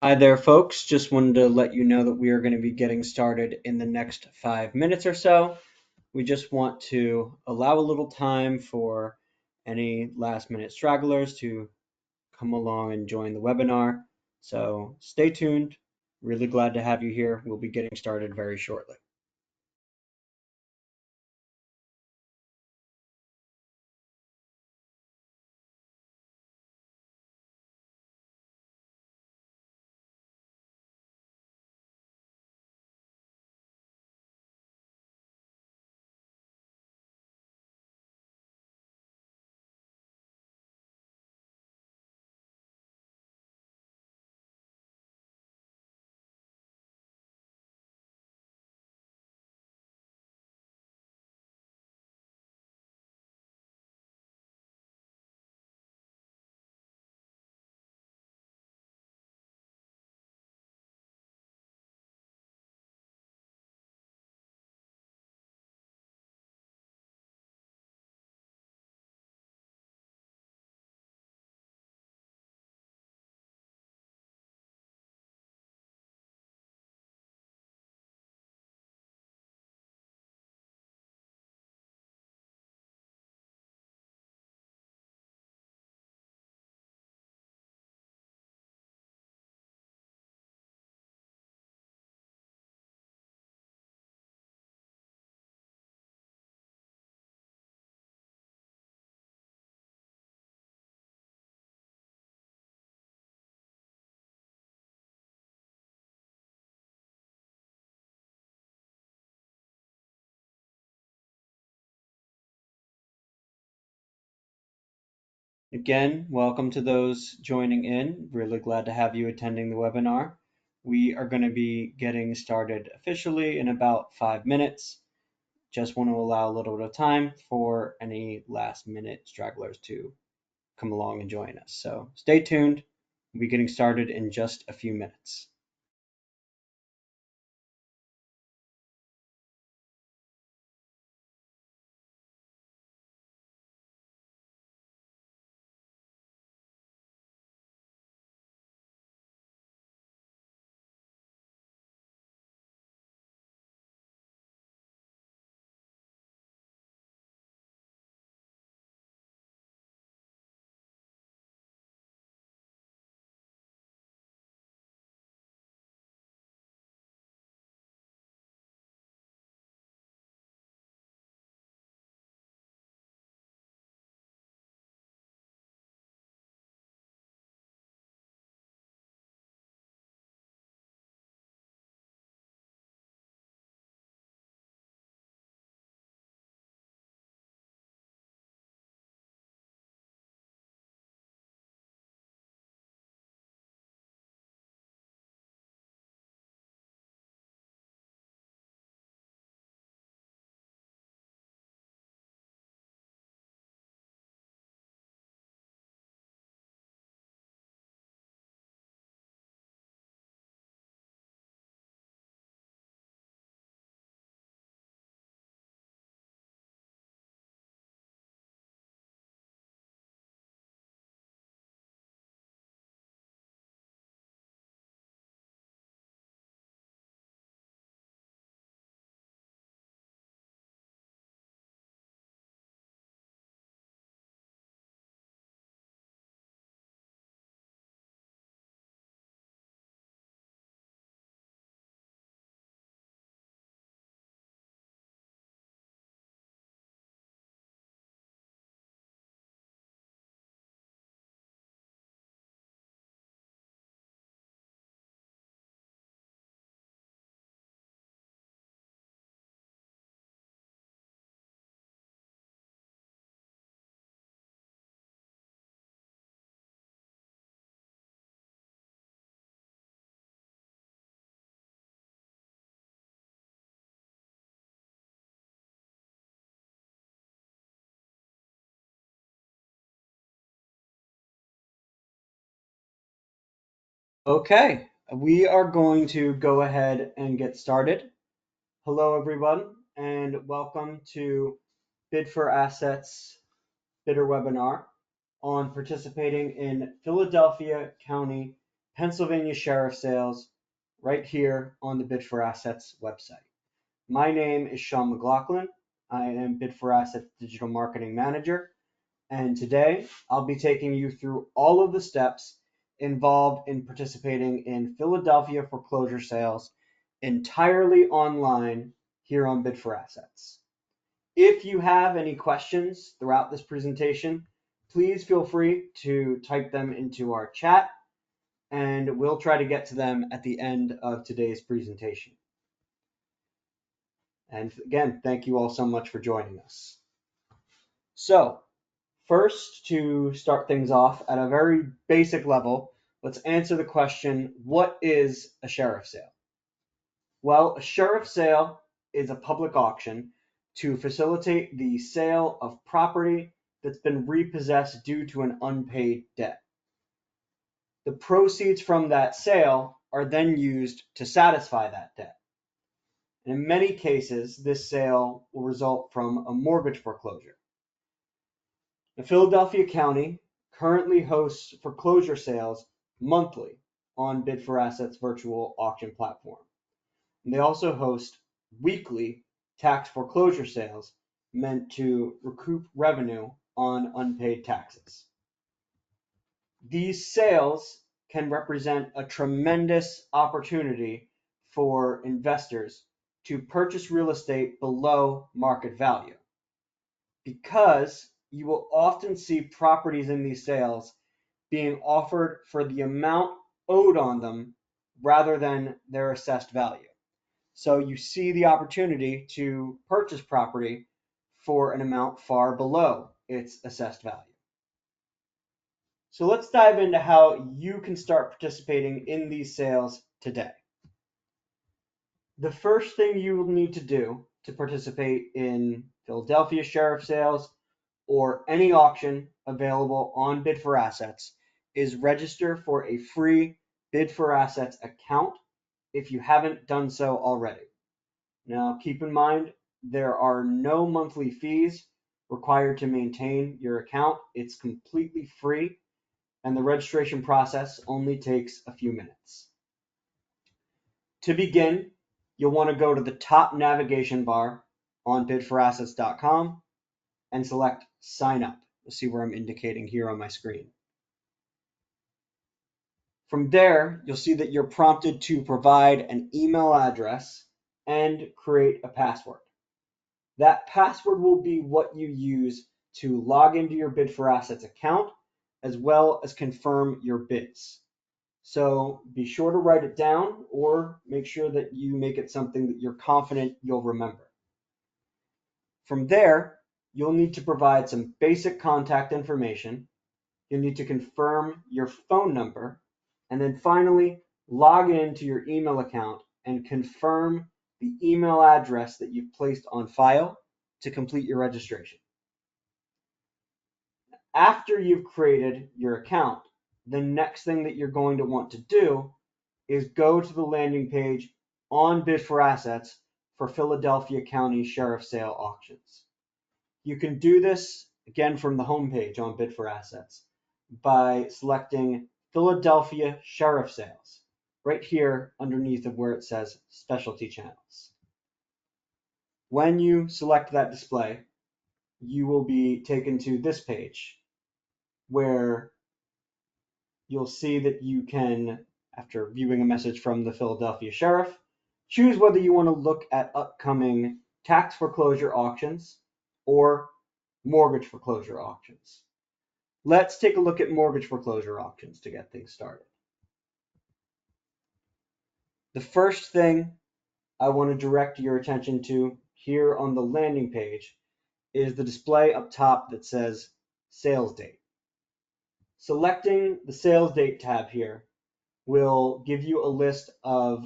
Hi there, folks. Just wanted to let you know that we are going to be getting started in the next 5 minutes or so. We just want to allow a little time for any last minute stragglers to come along and join the webinar. So stay tuned. Really glad to have you here. We'll be getting started very shortly. Again, welcome to those joining in. Really glad to have you attending the webinar. We are going to be getting started officially in about 5 minutes. Just want to allow a little bit of time for any last minute stragglers to come along and join us. So stay tuned. We'll be getting started in just a few minutes. Okay, we are going to go ahead and get started. Hello, everyone, and welcome to Bid4Assets bidder webinar on participating in Philadelphia County Pennsylvania sheriff sales right here on the Bid4Assets website. My name is Sean McLaughlin. I am Bid4Assets Digital Marketing Manager, and today I'll be taking you through all of the steps involved in participating in Philadelphia foreclosure sales entirely online here on Bid4Assets. If you have any questions throughout this presentation, please feel free to type them into our chat, and we'll try to get to them at the end of today's presentation. And again, thank you all so much for joining us. So, first, to start things off at a very basic level, let's answer the question, what is a sheriff sale? Well, a sheriff sale is a public auction to facilitate the sale of property that's been repossessed due to an unpaid debt. The proceeds from that sale are then used to satisfy that debt. And in many cases, this sale will result from a mortgage foreclosure. Now, Philadelphia County currently hosts foreclosure sales monthly on Bid4Assets virtual auction platform. And they also host weekly tax foreclosure sales meant to recoup revenue on unpaid taxes. These sales can represent a tremendous opportunity for investors to purchase real estate below market value, because you will often see properties in these sales being offered for the amount owed on them rather than their assessed value. So you see the opportunity to purchase property for an amount far below its assessed value. So let's dive into how you can start participating in these sales today. The first thing you will need to do to participate in Philadelphia sheriff sales or any auction available on Bid4Assets is register for a free Bid4Assets account if you haven't done so already. Now, keep in mind, there are no monthly fees required to maintain your account. It's completely free, and the registration process only takes a few minutes. To begin, you'll want to go to the top navigation bar on bid4assets.com and select Sign Up. You'll see where I'm indicating here on my screen. From there, you'll see that you're prompted to provide an email address and create a password. That password will be what you use to log into your Bid4Assets account, as well as confirm your bids. So be sure to write it down, or make sure that you make it something that you're confident you'll remember. From there, you'll need to provide some basic contact information. You'll need to confirm your phone number, and then finally log into your email account and confirm the email address that you've placed on file to complete your registration. After you've created your account, the next thing that you're going to want to do is go to the landing page on Bid4Assets for Philadelphia County Sheriff Sale auctions. You can do this again from the homepage on Bid4Assets by selecting Philadelphia Sheriff Sales right here underneath of where it says Specialty Channels. When you select that display, you will be taken to this page where you'll see that you can, after viewing a message from the Philadelphia Sheriff, choose whether you want to look at upcoming tax foreclosure auctions or mortgage foreclosure auctions. Let's take a look at mortgage foreclosure auctions to get things started. The first thing I want to direct your attention to here on the landing page is the display up top that says Sales Date. Selecting the Sales Date tab here will give you a list of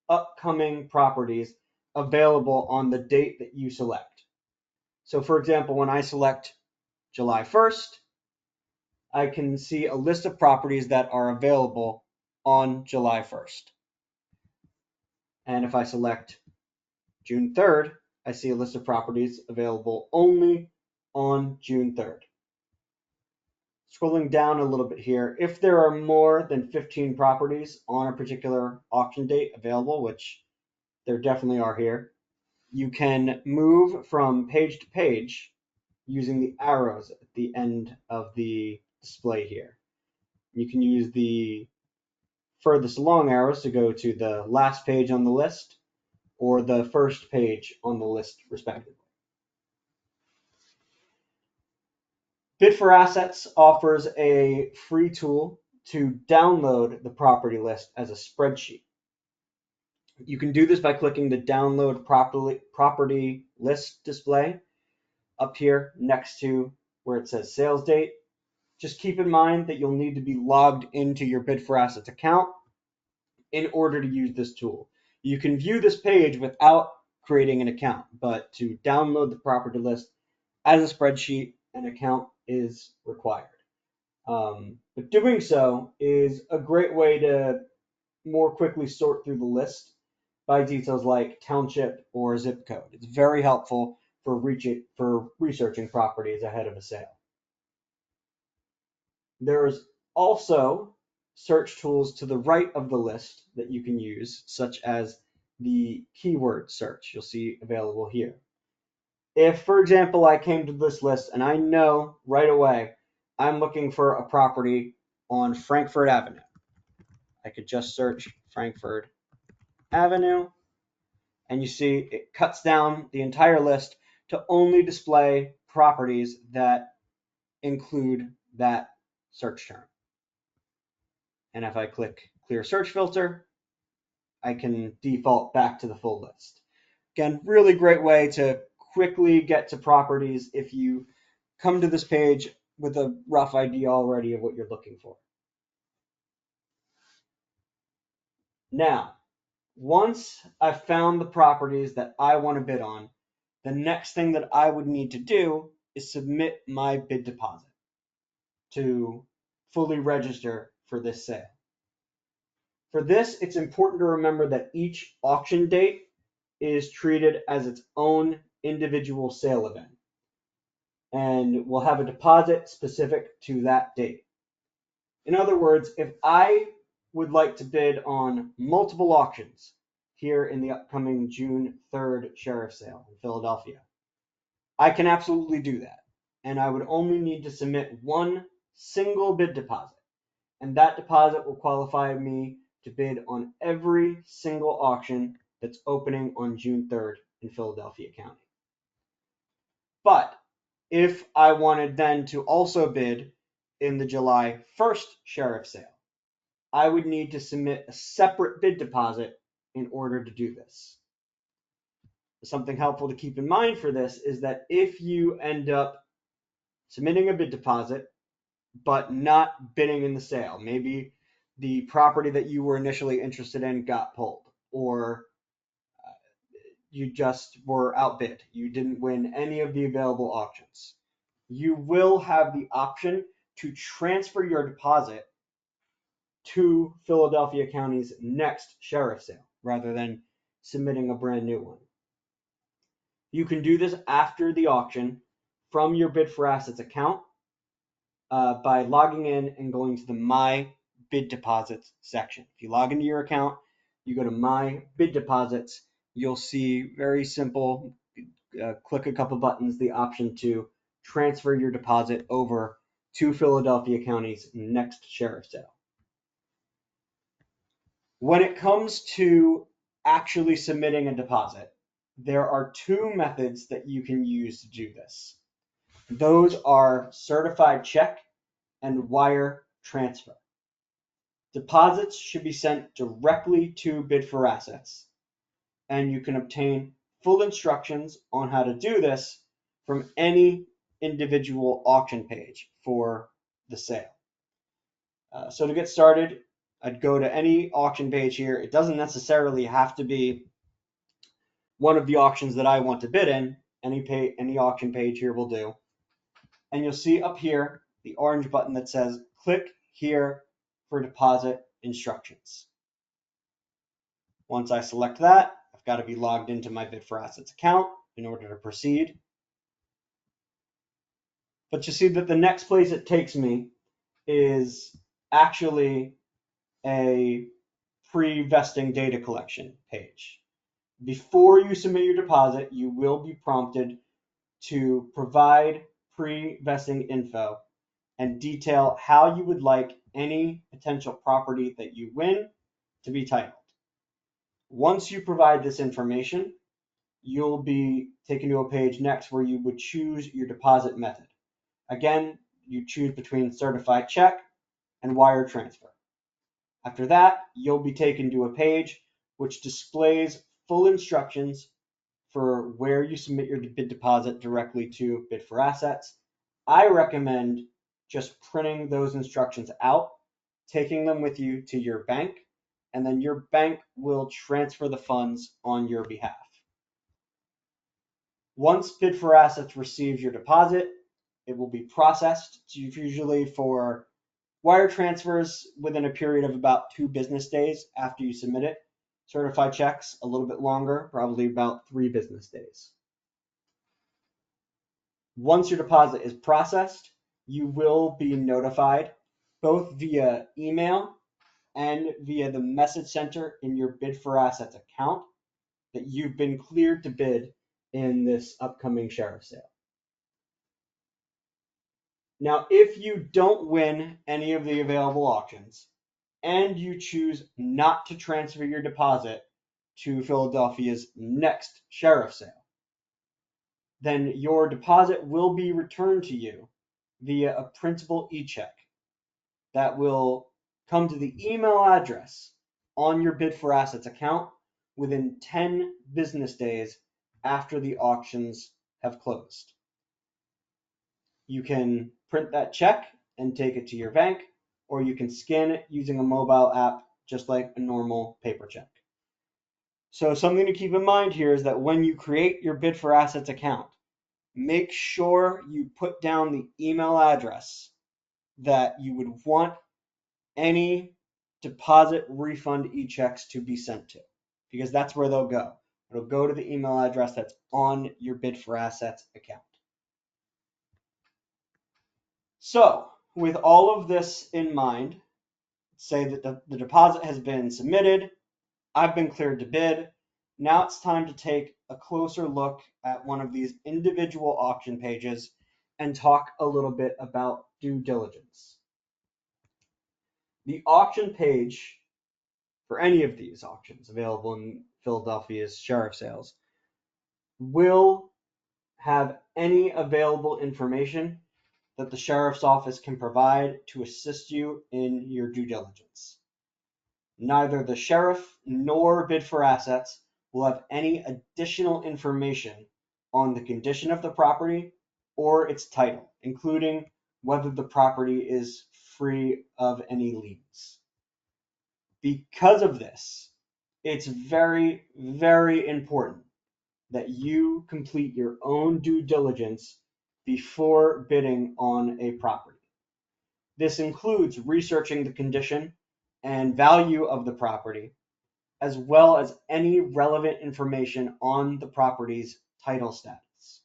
upcoming properties available on the date that you select. So for example, when I select July 1st, I can see a list of properties that are available on July 1st. And if I select June 3rd, I see a list of properties available only on June 3rd. Scrolling down a little bit here, if there are more than 15 properties on a particular auction date available, which there definitely are here, you can move from page to page using the arrows at the end of the display here. You can use the furthest along arrows to go to the last page on the list or the first page on the list, respectively. Bid4Assets offers a free tool to download the property list as a spreadsheet. You can do this by clicking the download property list display up here next to where it says sales date. Just keep in mind that you'll need to be logged into your Bid4Assets account in order to use this tool. You can view this page without creating an account, but to download the property list as a spreadsheet, an account is required. But doing so is a great way to more quickly sort through the list by details like township or zip code. It's very helpful for researching properties ahead of a sale. There's also search tools to the right of the list that you can use, such as the keyword search you'll see available here. If, for example, I came to this list and I know right away I'm looking for a property on Frankfurt Avenue, I could just search Frankfurt Avenue, and you see it cuts down the entire list to only display properties that include that search term. And if I click clear search filter, I can default back to the full list. Again, really great way to quickly get to properties if you come to this page with a rough idea already of what you're looking for. Now, once I've found the properties that I want to bid on, the next thing that I would need to do is submit my bid deposit to fully register for this sale. For this, it's important to remember that each auction date is treated as its own individual sale event and will have a deposit specific to that date. In other words, if I would like to bid on multiple auctions here in the upcoming June 3rd sheriff sale in Philadelphia, I can absolutely do that. And I would only need to submit one single bid deposit. And that deposit will qualify me to bid on every single auction that's opening on June 3rd in Philadelphia County. But if I wanted then to also bid in the July 1st sheriff sale, I would need to submit a separate bid deposit in order to do this. Something helpful to keep in mind for this is that if you end up submitting a bid deposit but not bidding in the sale, maybe the property that you were initially interested in got pulled, or you just were outbid, you didn't win any of the available auctions, you will have the option to transfer your deposit to Philadelphia County's next sheriff sale rather than submitting a brand new one. You can do this after the auction from your Bid4Assets account by logging in and going to the My Bid Deposits section. If you log into your account, you go to My Bid Deposits, you'll see very simple, click a couple buttons, the option to transfer your deposit over to Philadelphia County's next sheriff sale. When it comes to actually submitting a deposit, there are two methods that you can use to do this. Those are certified check and wire transfer. Deposits should be sent directly to Bid4Assets, and you can obtain full instructions on how to do this from any individual auction page for the sale. So to get started, I'd go to any auction page here. It doesn't necessarily have to be one of the auctions that I want to bid in. Any auction page here will do. And you'll see up here the orange button that says click here for deposit instructions. Once I select that, I've got to be logged into my Bid4Assets account in order to proceed. But you see that the next place it takes me is actually a pre-vesting data collection page. Before you submit your deposit, you will be prompted to provide pre-vesting info and detail how you would like any potential property that you win to be titled. Once you provide this information, you'll be taken to a page next where you would choose your deposit method. Again, you choose between certified check and wire transfer. After that, you'll be taken to a page which displays full instructions for where you submit your bid deposit directly to Bid4Assets. I recommend just printing those instructions out, taking them with you to your bank, and then your bank will transfer the funds on your behalf. Once Bid4Assets receives your deposit, it will be processed, usually for wire transfers within a period of about 2 business days after you submit it. Certified checks a little bit longer, probably about 3 business days. Once your deposit is processed, you will be notified both via email and via the message center in your Bid4Assets account that you've been cleared to bid in this upcoming sheriff sale. Now, if you don't win any of the available auctions and you choose not to transfer your deposit to Philadelphia's next sheriff sale, then your deposit will be returned to you via a printable e-check that will come to the email address on your Bid4Assets account within 10 business days after the auctions have closed. You can print that check and take it to your bank, or you can scan it using a mobile app just like a normal paper check. So something to keep in mind here is that when you create your Bid4Assets account, make sure you put down the email address that you would want any deposit refund e-checks to be sent to, because that's where they'll go. It'll go to the email address that's on your Bid4Assets account. So with all of this in mind, say that the deposit has been submitted, I've been cleared to bid. Now it's time to take a closer look at one of these individual auction pages and talk a little bit about due diligence. The auction page for any of these auctions available in Philadelphia's sheriff sales will have any available information that the sheriff's office can provide to assist you in your due diligence. Neither the sheriff nor Bid4Assets will have any additional information on the condition of the property or its title, including whether the property is free of any liens. Because of this, it's very, very important that you complete your own due diligence before bidding on a property. This includes researching the condition and value of the property, as well as any relevant information on the property's title status.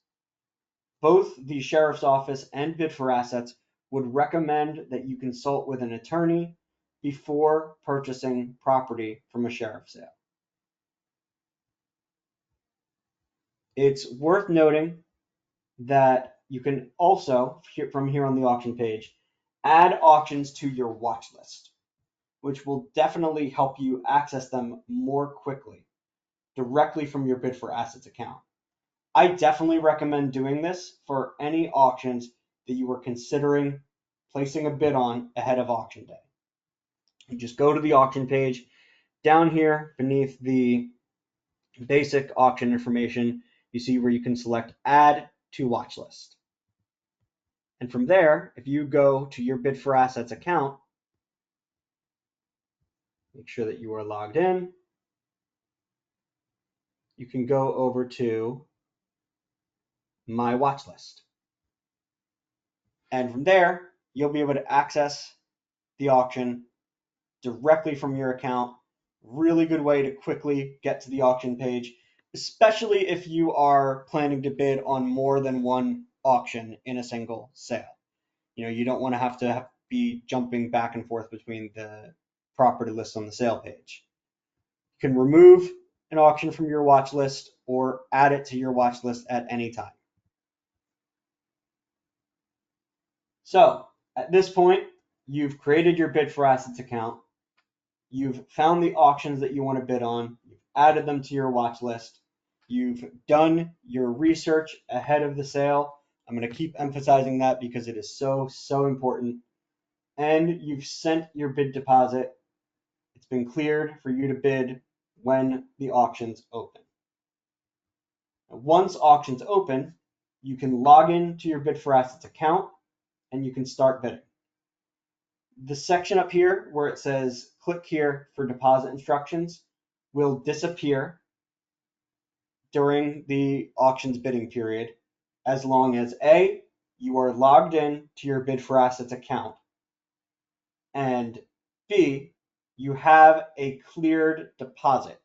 Both the sheriff's office and Bid4Assets would recommend that you consult with an attorney before purchasing property from a sheriff sale. It's worth noting that you can also, from here on the auction page, add auctions to your watch list, which will definitely help you access them more quickly directly from your Bid4Assets account. I definitely recommend doing this for any auctions that you are considering placing a bid on ahead of auction day. You just go to the auction page. Down here beneath the basic auction information, you see where you can select add to watch list. And from there, if you go to your Bid4Assets account, make sure that you are logged in. You can go over to my watch list. And from there, you'll be able to access the auction directly from your account. Really good way to quickly get to the auction page, especially if you are planning to bid on more than one auction in a single sale. You don't want to have be jumping back and forth between the property list on the sale page. You can remove an auction from your watch list or add it to your watch list at any time. So at this point, you've created your Bid4Assets account. You've found the auctions that you want to bid on. You've added them to your watch list. You've done your research ahead of the sale. I'm going to keep emphasizing that because it is so, so important. And you've sent your bid deposit. It's been cleared for you to bid when the auctions open. Once auctions open, you can log in to your Bid4Assets account and you can start bidding. The section up here where it says click here for deposit instructions will disappear during the auctions bidding period as long as A, you are logged in to your Bid4Assets account, and B, you have a cleared deposit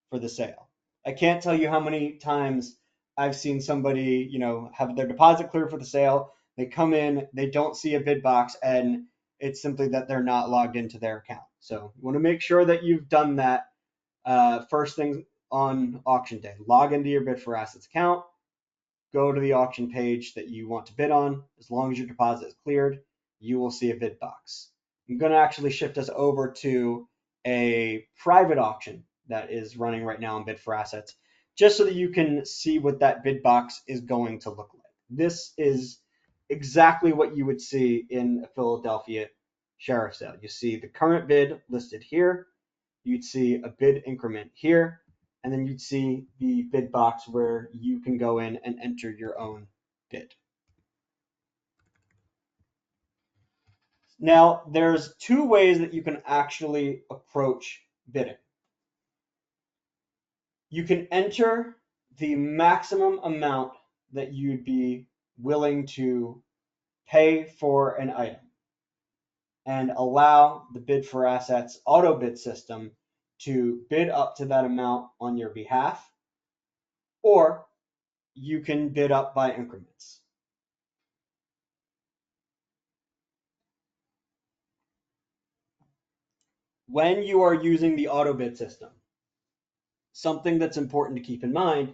for the sale. I can't tell you how many times I've seen somebody, have their deposit cleared for the sale. They come in, they don't see a bid box, and it's simply that they're not logged into their account. So you want to make sure that you've done that first thing on auction day. Log into your Bid4Assets account, go to the auction page that you want to bid on. As long as your deposit is cleared, you will see a bid box. I'm going to actually shift us over to a private auction that is running right now on Bid4Assets, just so that you can see what that bid box is going to look like. This is exactly what you would see in a Philadelphia sheriff sale. You see the current bid listed here. You'd see a bid increment here, and then you'd see the bid box where you can go in and enter your own bid. Now, there's two ways that you can actually approach bidding. You can enter the maximum amount that you'd be willing to pay for an item and allow the Bid4Assets auto bid system to bid up to that amount on your behalf, or you can bid up by increments. When you are using the auto bid system, something that's important to keep in mind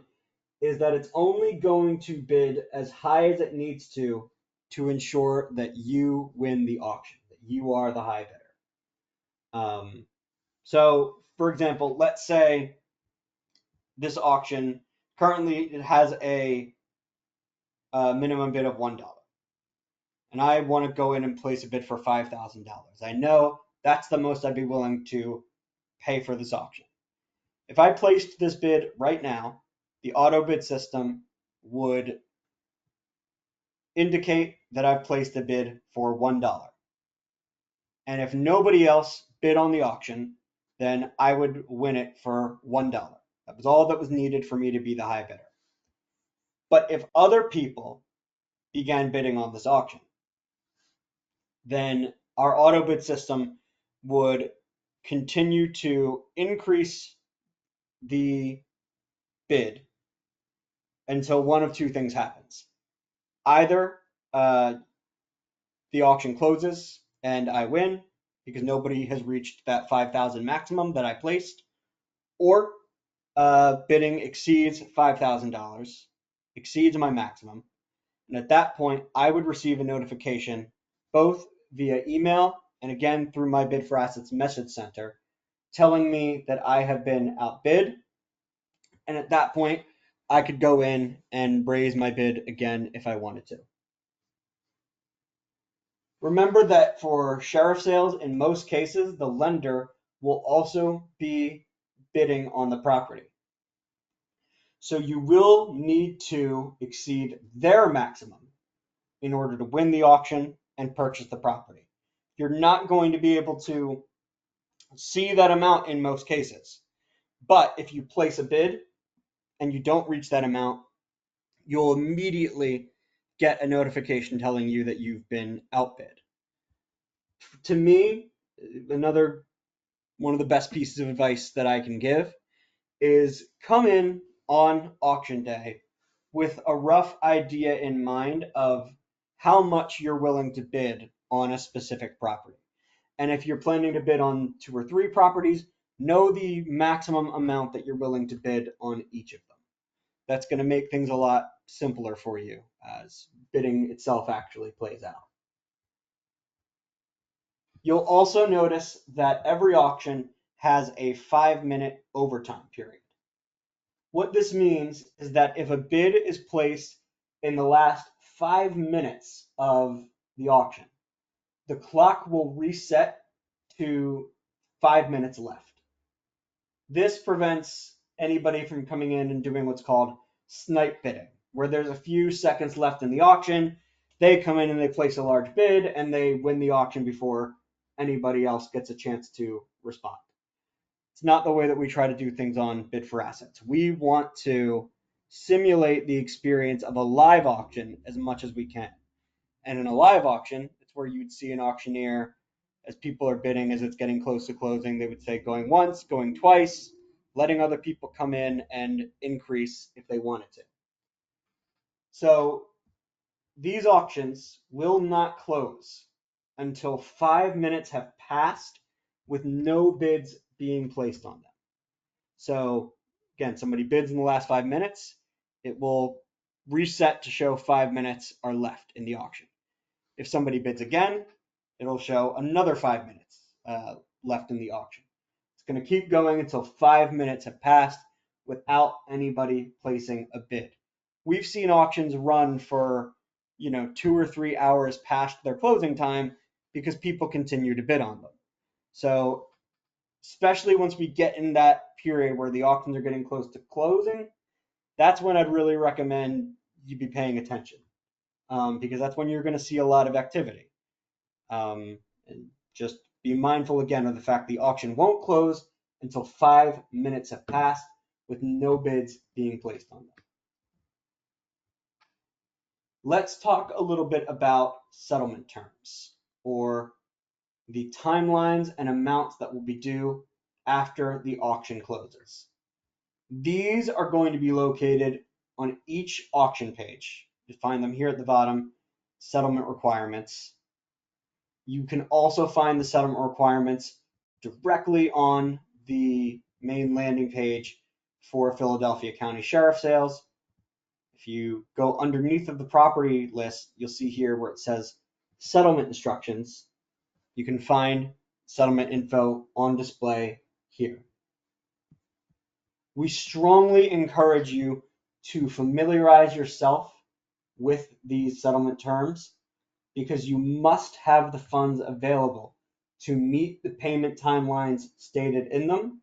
is that it's only going to bid as high as it needs to ensure that you win the auction, that you are the high bidder. So, for example, let's say this auction currently it has a minimum bid of $1, and I want to go in and place a bid for $5,000. I know that's the most I'd be willing to pay for this auction. If I placed this bid right now, the auto bid system would indicate that I've placed a bid for $1. And if nobody else bid on the auction, then I would win it for $1. That was all that was needed for me to be the high bidder. But if other people began bidding on this auction, then our auto bid system would continue to increase the bid until one of two things happens. Either the auction closes and I win because nobody has reached that 5,000 maximum that I placed, or bidding exceeds $5,000, exceeds my maximum, and at that point I would receive a notification both via email and again through my Bid4Assets message center telling me that I have been outbid, and at that point I could go in and raise my bid again if I wanted to. Remember that for sheriff sales, in most cases, the lender will also be bidding on the property. So you will need to exceed their maximum in order to win the auction and purchase the property. You're not going to be able to see that amount in most cases. But if you place a bid and you don't reach that amount, you'll immediately get a notification telling you that you've been outbid. To me, another one of the best pieces of advice that I can give is come in on auction day with a rough idea in mind of how much you're willing to bid on a specific property. And if you're planning to bid on 2 or 3 properties, know the maximum amount that you're willing to bid on each of them. That's going to make things a lot simpler for you as bidding itself actually plays out. You'll also notice that every auction has a 5-minute overtime period. What this means is that if a bid is placed in the last 5 minutes of the auction, the clock will reset to 5 minutes left. This prevents anybody from coming in and doing what's called snipe bidding, where there's a few seconds left in the auction. They come in and they place a large bid and they win the auction before anybody else gets a chance to respond. It's not the way that we try to do things on Bid4Assets. We want to simulate the experience of a live auction as much as we can. And in a live auction, it's where you'd see an auctioneer, as people are bidding, as it's getting close to closing, they would say going once, going twice, letting other people come in and increase if they wanted to. So these auctions will not close until 5 minutes have passed with no bids being placed on them. So again, somebody bids in the last 5 minutes, it will reset to show 5 minutes are left in the auction. If somebody bids again, it'll show another 5 minutes left in the auction. It's going to keep going until 5 minutes have passed without anybody placing a bid. We've seen auctions run for 2 or 3 hours past their closing time because people continue to bid on them. So especially once we get in that period where the auctions are getting close to closing, that's when I'd really recommend you be paying attention, because that's when you're going to see a lot of activity. And just be mindful again of the fact the auction won't close until 5 minutes have passed with no bids being placed on them. Let's talk a little bit about settlement terms, or the timelines and amounts that will be due after the auction closes. These are going to be located on each auction page. You find them here at the bottom, settlement requirements. You can also find the settlement requirements directly on the main landing page for Philadelphia County Sheriff Sales. If you go underneath of the property list, you'll see here where it says settlement instructions. You can find settlement info on display here. We strongly encourage you to familiarize yourself with these settlement terms, because you must have the funds available to meet the payment timelines stated in them,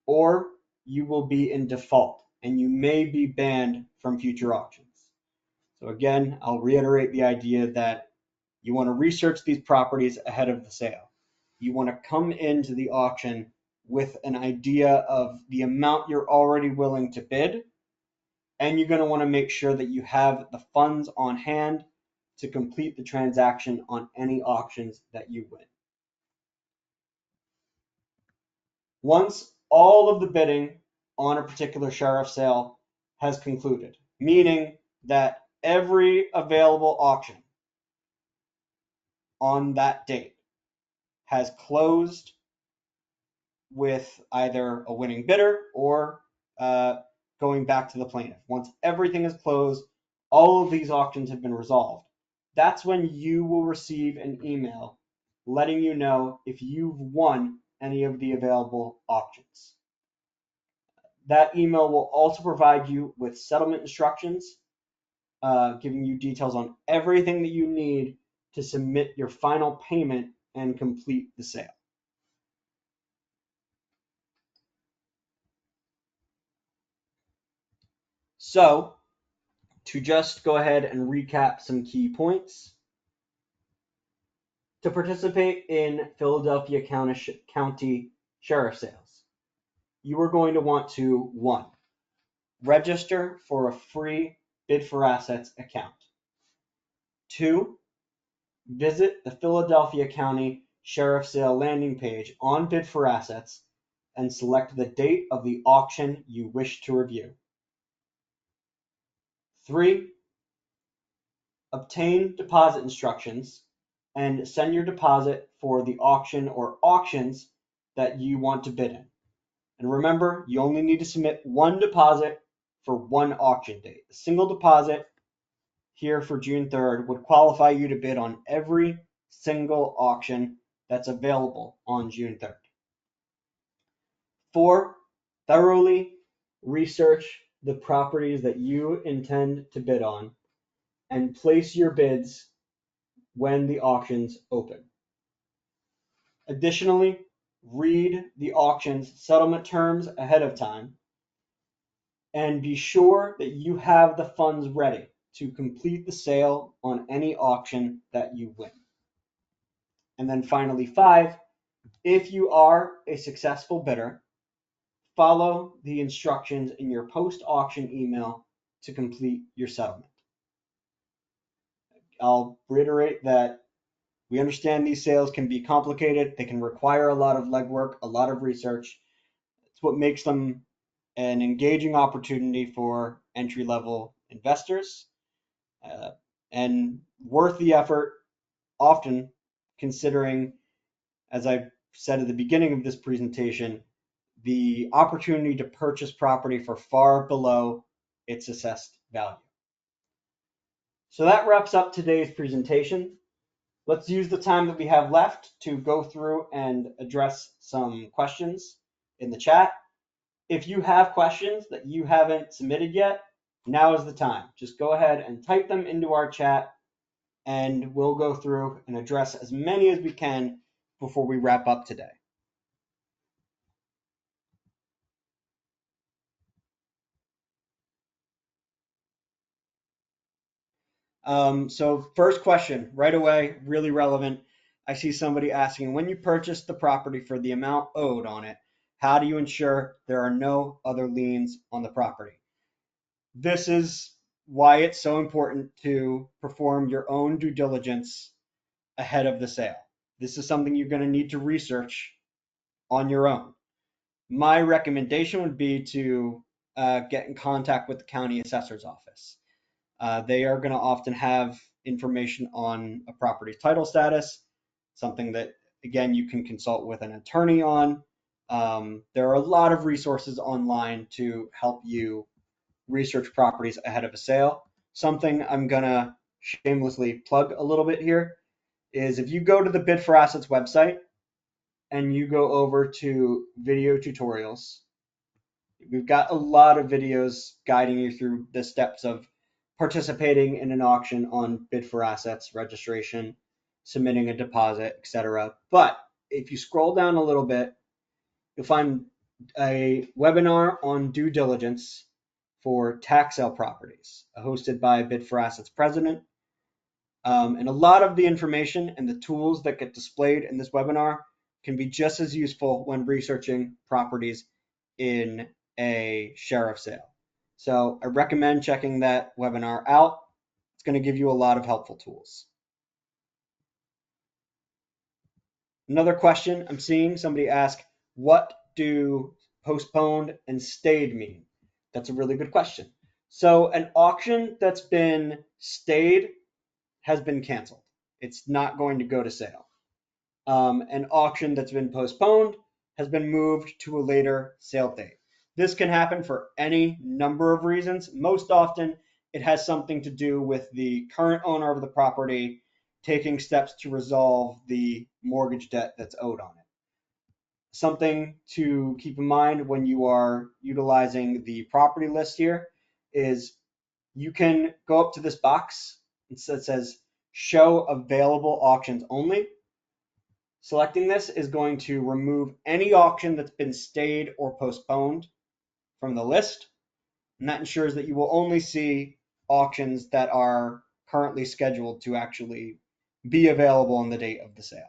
or you will be in default and you may be banned from future auctions. So again, I'll reiterate the idea that you want to research these properties ahead of the sale. You want to come into the auction with an idea of the amount you're already willing to bid, and you're going to want to make sure that you have the funds on hand to complete the transaction on any auctions that you win. Once all of the bidding on a particular sheriff sale has concluded, meaning that every available auction on that date has closed with either a winning bidder or going back to the plaintiff. Once everything is closed, all of these auctions have been resolved. That's when you will receive an email letting you know if you've won any of the available auctions. That email will also provide you with settlement instructions, giving you details on everything that you need to submit your final payment and complete the sale. So, to just go ahead and recap some key points. To participate in Philadelphia County Sheriff Sales, you are going to want to, 1, register for a free Bid4Assets account. 2, visit the Philadelphia County Sheriff Sale landing page on Bid4Assets and select the date of the auction you wish to review. 3, obtain deposit instructions and send your deposit for the auction or auctions that you want to bid in. And remember, you only need to submit one deposit for one auction date. A single deposit here for June 3rd would qualify you to bid on every single auction that's available on June 3rd. 4, thoroughly research the properties that you intend to bid on and place your bids when the auctions open. Additionally, read the auction's settlement terms ahead of time and be sure that you have the funds ready to complete the sale on any auction that you win. And then finally, 5, if you are a successful bidder, follow the instructions in your post-auction email to complete your settlement. I'll reiterate that we understand these sales can be complicated. They can require a lot of legwork, a lot of research. It's what makes them an engaging opportunity for entry-level investors and worth the effort, often considering, as I said at the beginning of this presentation, the opportunity to purchase property for far below its assessed value. So that wraps up today's presentation. Let's use the time that we have left to go through and address some questions in the chat. If you have questions that you haven't submitted yet, now is the time. Just go ahead and type them into our chat and we'll go through and address as many as we can before we wrap up today. So first question, right away, really relevant. I see somebody asking, when you purchase the property for the amount owed on it, how do you ensure there are no other liens on the property? This is why it's so important to perform your own due diligence ahead of the sale. This is something you're going to need to research on your own. My recommendation would be to get in contact with the county assessor's office. They are going to often have information on a property's title status, something that, again, you can consult with an attorney on. There are a lot of resources online to help you research properties ahead of a sale. Something I'm going to shamelessly plug a little bit here is if you go to the Bid4Assets website and you go over to video tutorials, we've got a lot of videos guiding you through the steps of participating in an auction on Bid4Assets registration, submitting a deposit, etc. But if you scroll down a little bit, you'll find a webinar on due diligence for tax sale properties, hosted by Bid4Assets president. And a lot of the information and the tools that get displayed in this webinar can be just as useful when researching properties in a sheriff sale. So I recommend checking that webinar out. It's going to give you a lot of helpful tools. Another question I'm seeing somebody ask, what do postponed and stayed mean? That's a really good question. So an auction that's been stayed has been canceled. It's not going to go to sale. An auction that's been postponed has been moved to a later sale date. This can happen for any number of reasons. Most often, it has something to do with the current owner of the property taking steps to resolve the mortgage debt that's owed on it. Something to keep in mind when you are utilizing the property list here is you can go up to this box that says show available auctions only. Selecting this is going to remove any auction that's been stayed or postponed from the list, and that ensures that you will only see auctions that are currently scheduled to actually be available on the date of the sale.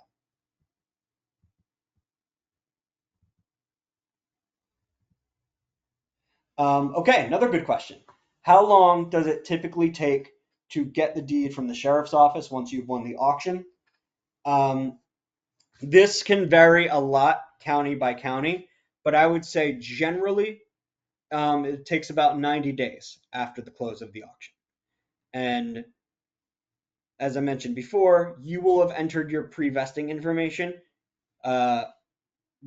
Okay, another good question. How long does it typically take to get the deed from the sheriff's office once you've won the auction? This can vary a lot county by county, but I would say generally it takes about 90 days after the close of the auction. And as I mentioned before, you will have entered your pre-vesting information uh,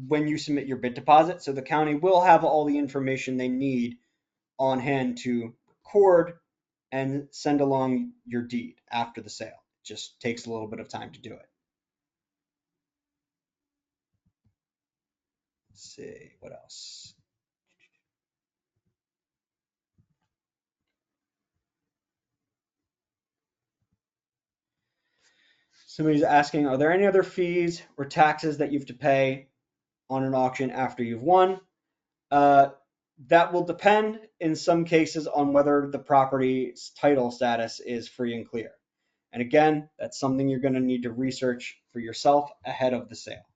when you submit your bid deposit. So the county will have all the information they need on hand to record and send along your deed after the sale. It just takes a little bit of time to do it. Let's see what else. Somebody's asking, are there any other fees or taxes that you have to pay on an auction after you've won? Uh, that will depend in some cases on whether the property's title status is free and clear. And again, that's something you're going to need to research for yourself ahead of the sale.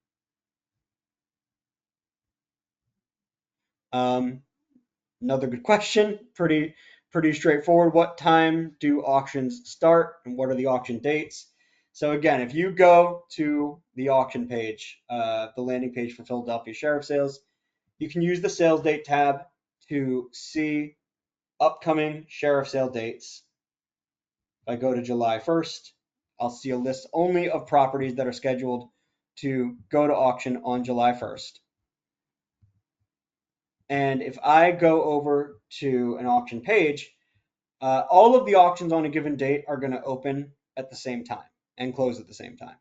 Um, Another good question, pretty straightforward. What time do auctions start and what are the auction dates? So again, if you go to the auction page, the landing page for Philadelphia Sheriff Sales, you can use the sales date tab to see upcoming sheriff sale dates. If I go to July 1st, I'll see a list only of properties that are scheduled to go to auction on July 1st. And if I go over to an auction page, all of the auctions on a given date are going to open at the same time and close at the same time.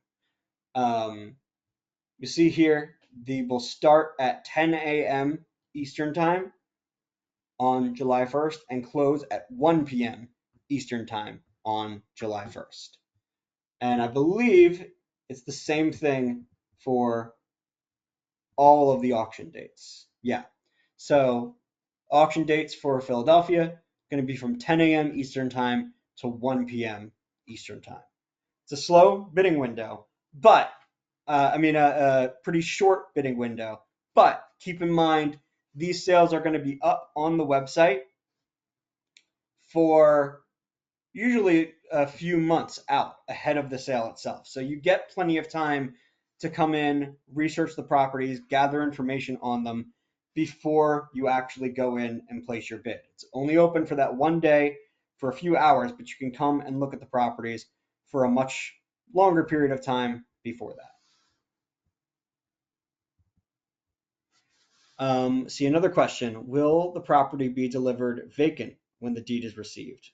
You see here, they will start at 10 a.m. Eastern Time on July 1st and close at 1 p.m. Eastern Time on July 1st. And I believe it's the same thing for all of the auction dates. Yeah. So auction dates for Philadelphia going to be from 10 a.m. Eastern Time to 1 p.m. Eastern Time. It's a slow bidding window, but a pretty short bidding window. But keep in mind, these sales are going to be up on the website for usually a few months out ahead of the sale itself. So you get plenty of time to come in, research the properties, gather information on them before you actually go in and place your bid. It's only open for that one day for a few hours, but you can come and look at the properties for a much longer period of time before that. See another question. Will the property be delivered vacant when the deed is received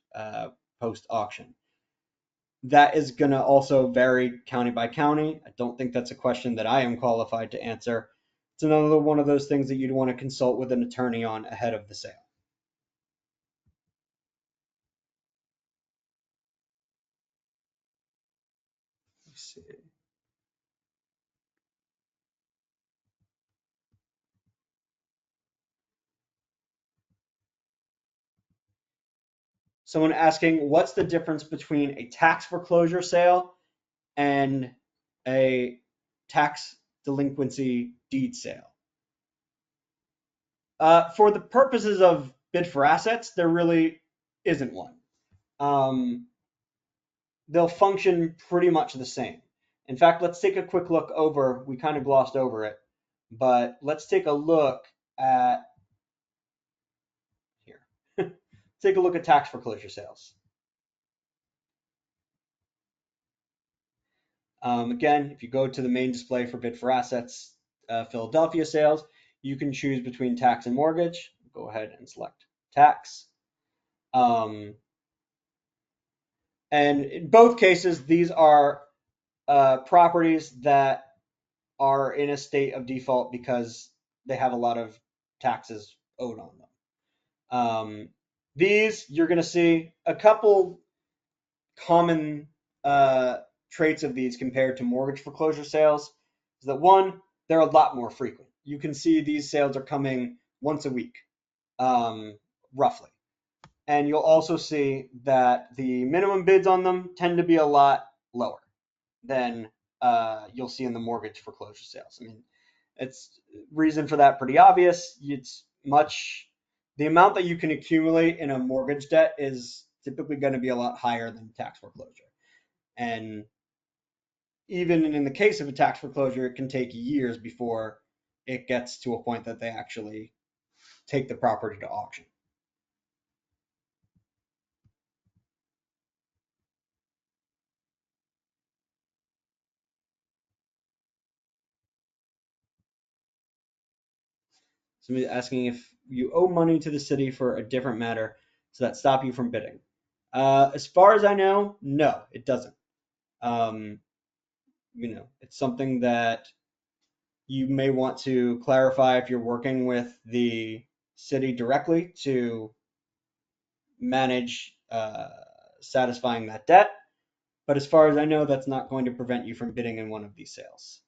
post auction? That is going to also vary county by county. I don't think that's a question that I am qualified to answer. It's another one of those things that you'd want to consult with an attorney on ahead of the sale. Let's see. Someone asking, what's the difference between a tax foreclosure sale and a tax delinquency deed sale? For the purposes of Bid4Assets, there really isn't one. They'll function pretty much the same. In fact, let's take a quick look over. We kind of glossed over it, but let's take a look at here. Take a look at tax foreclosure sales. Again, if you go to the main display for Bid4Assets Philadelphia sales, you can choose between tax and mortgage. Go ahead and select tax. And in both cases, these are properties that are in a state of default because they have a lot of taxes owed on them. These, you're going to see a couple common traits of these compared to mortgage foreclosure sales. Is that one, they're a lot more frequent. You can see these sales are coming once a week, roughly. And you'll also see that the minimum bids on them tend to be a lot lower than you'll see in the mortgage foreclosure sales. I mean, it's reason for that pretty obvious. The amount that you can accumulate in a mortgage debt is typically going to be a lot higher than tax foreclosure. And even in the case of a tax foreclosure, it can take years before it gets to a point that they actually take the property to auction. Somebody's asking if you owe money to the city for a different matter. Does that stop you from bidding? As far as I know, no, it doesn't. Um, it's something that you may want to clarify if you're working with the city directly to manage satisfying that debt. But as far as I know, that's not going to prevent you from bidding in one of these sales.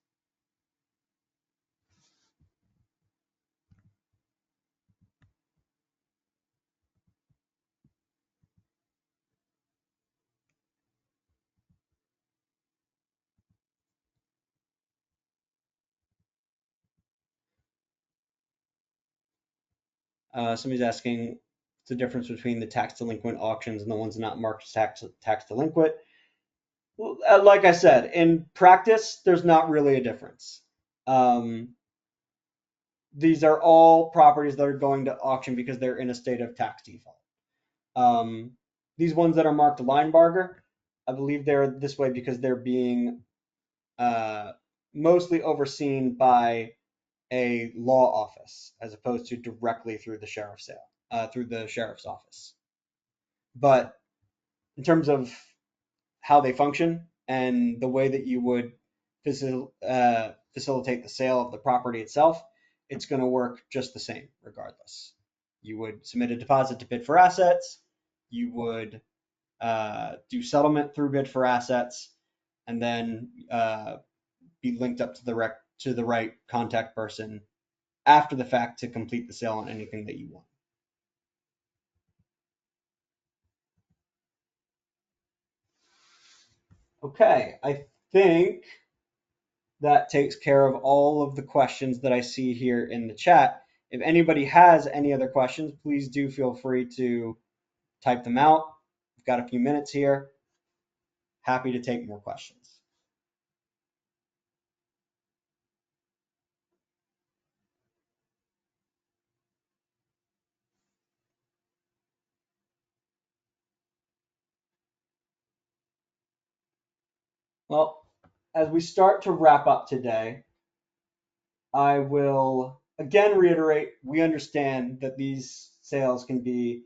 Somebody's asking the difference between the tax delinquent auctions and the ones not marked as tax delinquent. Well, like I said, in practice, there's not really a difference. Um, these are all properties that are going to auction because they're in a state of tax default. Um, these ones that are marked line barger, I believe they're this way because they're being uh, mostly overseen by a law office as opposed to directly through the through the sheriff's office. But in terms of how they function and the way that you would facilitate the sale of the property itself, it's going to work just the same regardless. You would submit a deposit to Bid4Assets. You would do settlement through Bid4Assets, and then be linked up to the right contact person after the fact to complete the sale on anything that you want. Okay, I think that takes care of all of the questions that I see here in the chat. If anybody has any other questions, please do feel free to type them out. We've got a few minutes here. Happy to take more questions. Well, as we start to wrap up today, I will again reiterate, we understand that these sales can be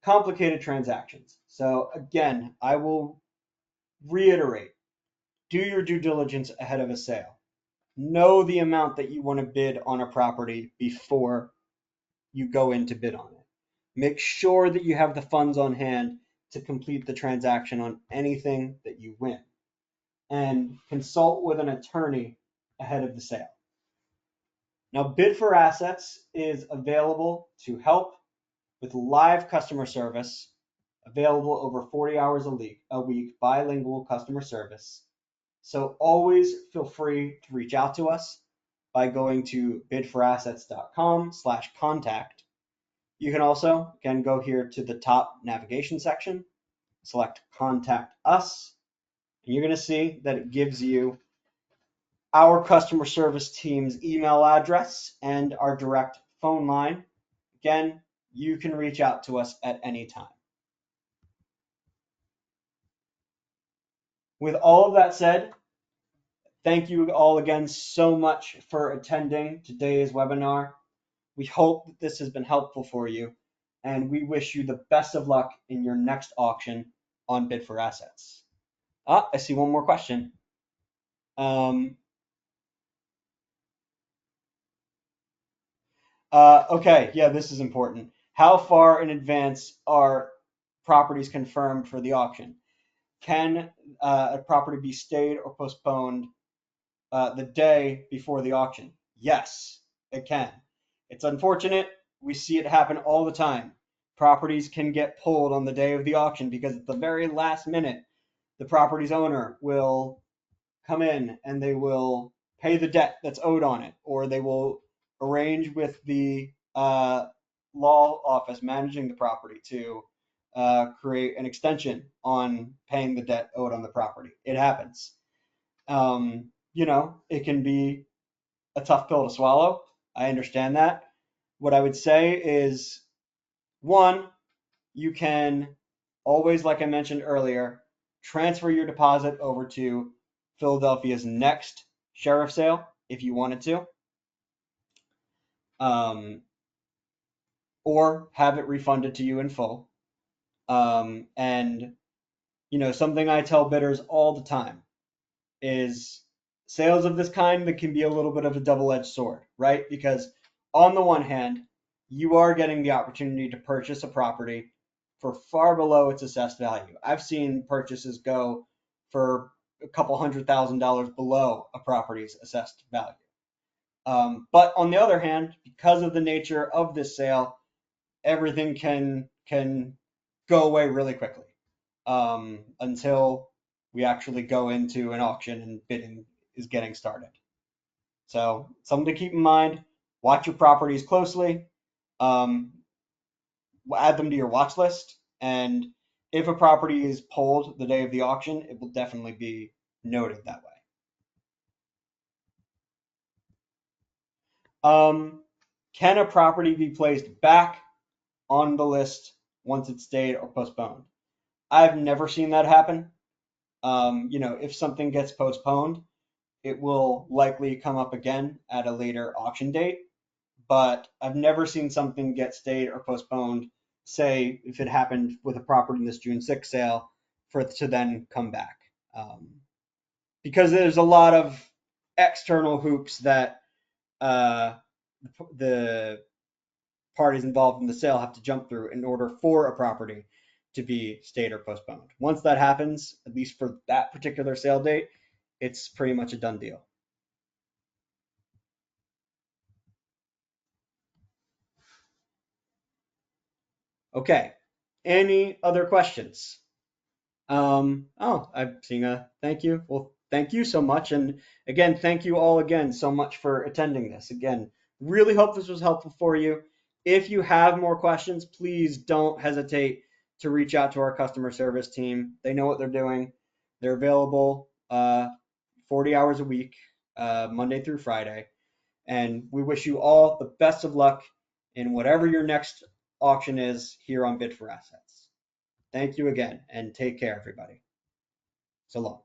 complicated transactions. So again, I will reiterate, do your due diligence ahead of a sale. Know the amount that you want to bid on a property before you go in to bid on it. Make sure that you have the funds on hand to complete the transaction on anything that you win. And consult with an attorney ahead of the sale. Now, Bid4Assets is available to help with live customer service, available over 40 hours a week, bilingual customer service. So always feel free to reach out to us by going to bid4assets.com/contact. You can also, again, go here to the top navigation section, select Contact Us, and you're going to see that it gives you our customer service team's email address and our direct phone line. Again, you can reach out to us at any time. With all of that said, thank you all again so much for attending today's webinar. We hope that this has been helpful for you, and we wish you the best of luck in your next auction on Bid4Assets. I see one more question. Okay, yeah, this is important. How far in advance are properties confirmed for the auction? Can a property be stayed or postponed the day before the auction? Yes, it can. It's unfortunate. We see it happen all the time. Properties can get pulled on the day of the auction because at the very last minute, the property's owner will come in and they will pay the debt that's owed on it, or they will arrange with the law office managing the property to create an extension on paying the debt owed on the property. It happens. It can be a tough pill to swallow. I understand that. What I would say is, one, you can always, like I mentioned earlier, transfer your deposit over to Philadelphia's next sheriff sale if you wanted to. or have it refunded to you in full. And something I tell bidders all the time is sales of this kind that can be a little bit of a double-edged sword, right? Because on the one hand, you are getting the opportunity to purchase a property for far below its assessed value. I've seen purchases go for a couple $100,000 below a property's assessed value. But on the other hand, because of the nature of this sale, everything can go away really quickly until we actually go into an auction and bidding is getting started. So something to keep in mind. Watch your properties closely. Um, Add them to your watch list. And if a property is pulled the day of the auction, it will definitely be noted that way. Can a property be placed back on the list once it's stayed or postponed? I've never seen that happen. If something gets postponed, it will likely come up again at a later auction date. But I've never seen something get stayed or postponed, say if it happened with a property in this June 6th sale, for it to then come back. Because there's a lot of external hoops that uh, the parties involved in the sale have to jump through in order for a property to be stayed or postponed. Once that happens, at least for that particular sale date, it's pretty much a done deal. Okay. Any other questions? I'm seeing a thank you. Well, thank you so much. And again, thank you all again so much for attending this. Again, really hope this was helpful for you. If you have more questions, please don't hesitate to reach out to our customer service team. They know what they're doing. They're available 40 hours a week, Monday through Friday. And we wish you all the best of luck in whatever your next auction is here on Bid4Assets. Thank you again, and take care, everybody. So long.